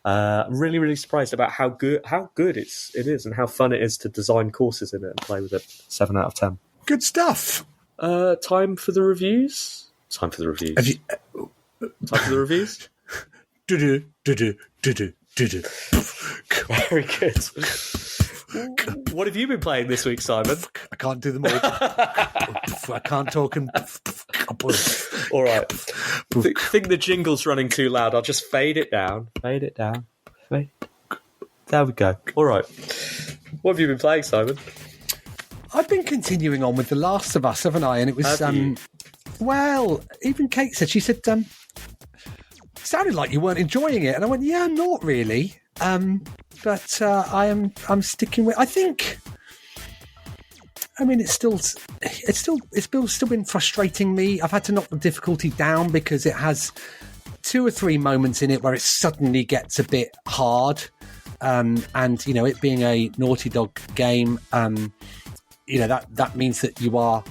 I'm really, really surprised about how good it is, and how fun it is to design courses in it and play with it. 7 out of 10. Good stuff. Time for the reviews. Time for the reviews. Very good. What have you been playing this week, Simon? I can't do them all. I can't talk and... All right. Think the jingle's running too loud. I'll just fade it down. There we go. All right. What have you been playing, Simon? I've been continuing on with The Last of Us, haven't I? And it was... well, even Kate said, she said... sounded like you weren't enjoying it, and I went, yeah, not really. But I'm sticking with. I think. I mean, it's still been frustrating me. I've had to knock the difficulty down because it has 2 or 3 moments in it where it suddenly gets a bit hard. And it being a Naughty Dog game, that means that you are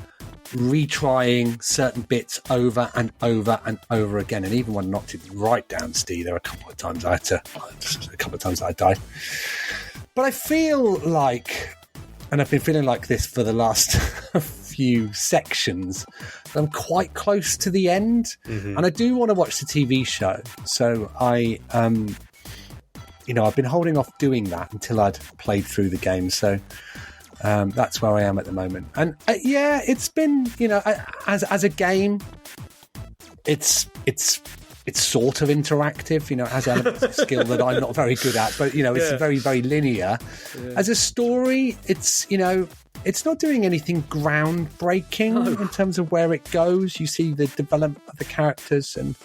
retrying certain bits over and over and over again. And even when I knocked it right down, Steve, there were a couple of times I died. But I feel like and I've been feeling like this for the last few sections. I'm quite close to the end, and I do want to watch the TV show. So I've been holding off doing that until I'd played through the game. So that's where I am at the moment. And it's been, as a game, it's sort of interactive, it has elements of skill that I'm not very good at, but it's very, very linear. As a story, it's not doing anything groundbreaking in terms of where it goes. You see the development of the characters and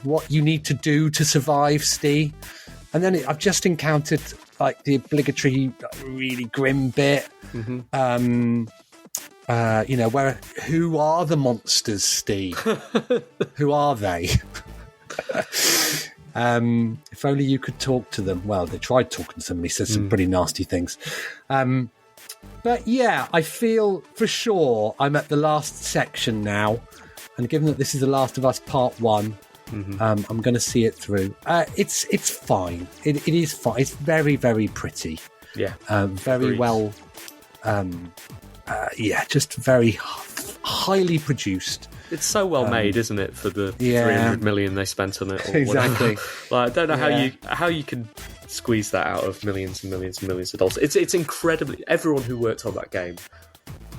what you need to do to survive, Steve. And then I've just encountered like the obligatory really grim bit. Who are the monsters, Steve? Who are they? If only you could talk to them. Well, they tried talking to somebody, said some pretty nasty things. But yeah, I feel for sure I'm at the last section now. And given that this is The Last of Us Part 1, I'm going to see it through. It's fine. It is fine. It's very, very pretty. Yeah. Very Agreed. Well... just very highly produced. It's so well made, isn't it, for the 300 million they spent on it? Or exactly. I don't know how you can squeeze that out of millions and millions and millions of dollars. It's incredibly. Everyone who worked on that game,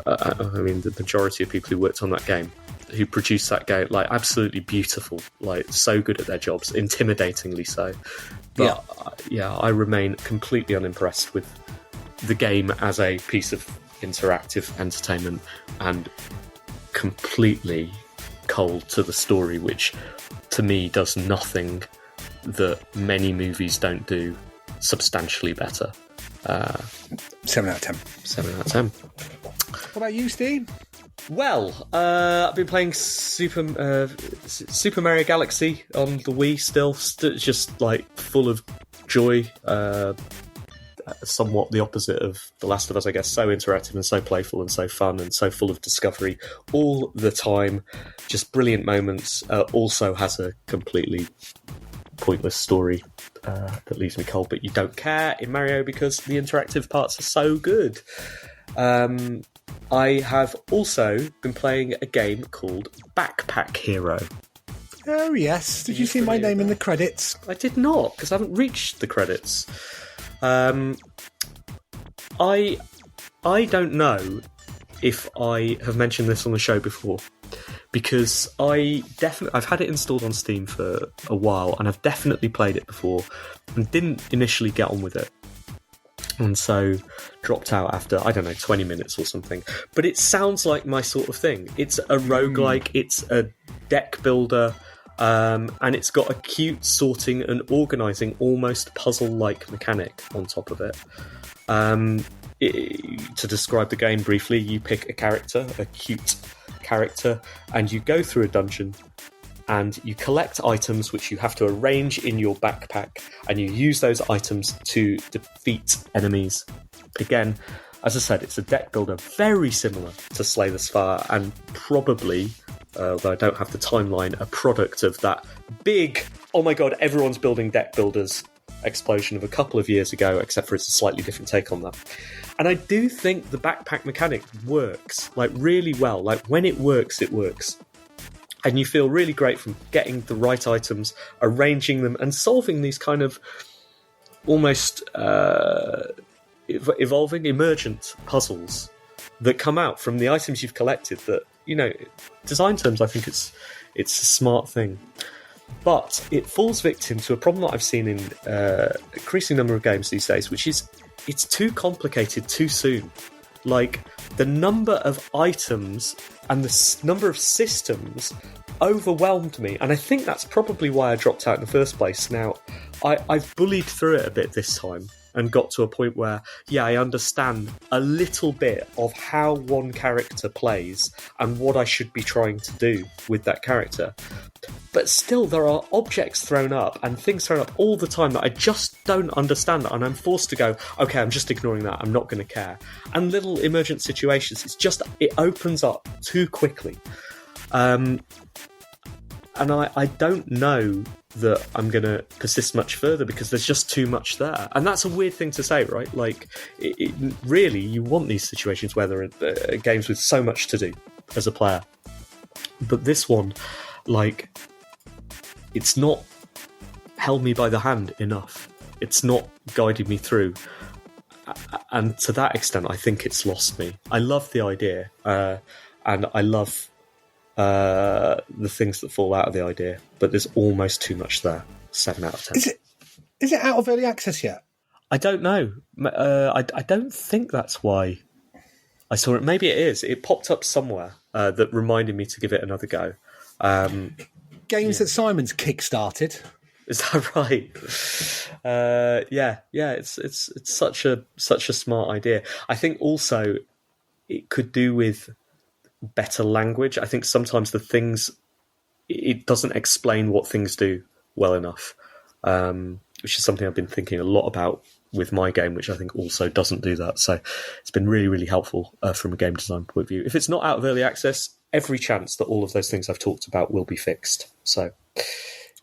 the majority of people who worked on that game, who produced that game, absolutely beautiful, so good at their jobs, intimidatingly so. But I remain completely unimpressed with the game as a piece of interactive entertainment and completely cold to the story, which to me does nothing that many movies don't do substantially better. 7 out of 10. 7 out of 10. What about you, Steve? Well, I've been playing Super Mario Galaxy on the Wii still just full of joy. Somewhat the opposite of The Last of Us, I guess. So interactive and so playful and so fun and so full of discovery all the time. Just brilliant moments. Also has a completely pointless story that leaves me cold, but you don't care in Mario because the interactive parts are so good. I have also been playing a game called Backpack Hero. Oh, yes. Did you see my name in the credits? I did not, because I haven't reached the credits. I don't know if I have mentioned this on the show before, because I've had it installed on Steam for a while and I've definitely played it before and didn't initially get on with it, and so dropped out after 20 minutes or something. But it sounds like my sort of thing. It's a roguelike, it's a deck builder, and it's got a cute sorting and organising, almost puzzle-like mechanic on top of it. To describe the game briefly, you pick a character, a cute character, and you go through a dungeon and you collect items which you have to arrange in your backpack, and you use those items to defeat enemies. Again, as I said, it's a deck builder very similar to Slay the Spire, and probably, although I don't have the timeline, a product of that big, oh my god, everyone's building deck builders explosion of a couple of years ago, except for it's a slightly different take on that. And I do think the backpack mechanic works, really well. When it works, it works. And you feel really great from getting the right items, arranging them, and solving these kind of almost evolving, emergent puzzles that come out from the items you've collected that, design terms, I think it's a smart thing. But it falls victim to a problem that I've seen in an increasing number of games these days, which is it's too complicated too soon. The number of items and the number of systems overwhelmed me, and I think that's probably why I dropped out in the first place. Now, I've bullied through it a bit this time and got to a point where, I understand a little bit of how one character plays and what I should be trying to do with that character. But still, there are objects thrown up and things thrown up all the time that I just don't understand, and I'm forced to go, okay, I'm just ignoring that, I'm not going to care. And little emergent situations, it opens up too quickly. And I don't know that I'm going to persist much further because there's just too much there. And that's a weird thing to say, right? Like, really, you want these situations where there are games with so much to do as a player. But this one, like, it's not held me by the hand enough. It's not guided me through. And to that extent, I think it's lost me. I love the idea, and I love the things that fall out of the idea, but there's almost too much there. 7 out of 10. Is it out of early access yet? I don't know. I don't think that's why I saw it. Maybe it is. It popped up somewhere that reminded me to give it another go. Games that Simon's kickstarted. Is that right? Yeah. It's such a smart idea. I think also it could do with better language. I think sometimes it doesn't explain what things do well enough, which is something I've been thinking a lot about with my game, which I think also doesn't do that. So it's been really, really helpful from a game design point of view. If it's not out of early access, every chance that all of those things I've talked about will be fixed. So,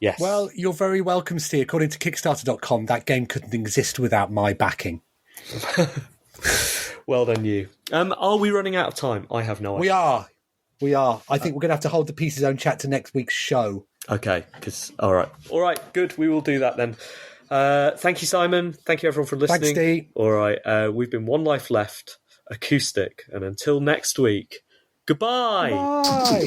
yes. Well, you're very welcome, Steve. According to Kickstarter.com, that game couldn't exist without my backing. Well done, you. Are we running out of time? I have no idea. We are. I think we're going to have to hold the PC Zone chat to next week's show. Okay. All right. Good. We will do that then. Thank you, Simon. Thank you, everyone, for listening. Thanks, Steve. All right. We've been One Life Left, Acoustic, and until next week, goodbye. Bye.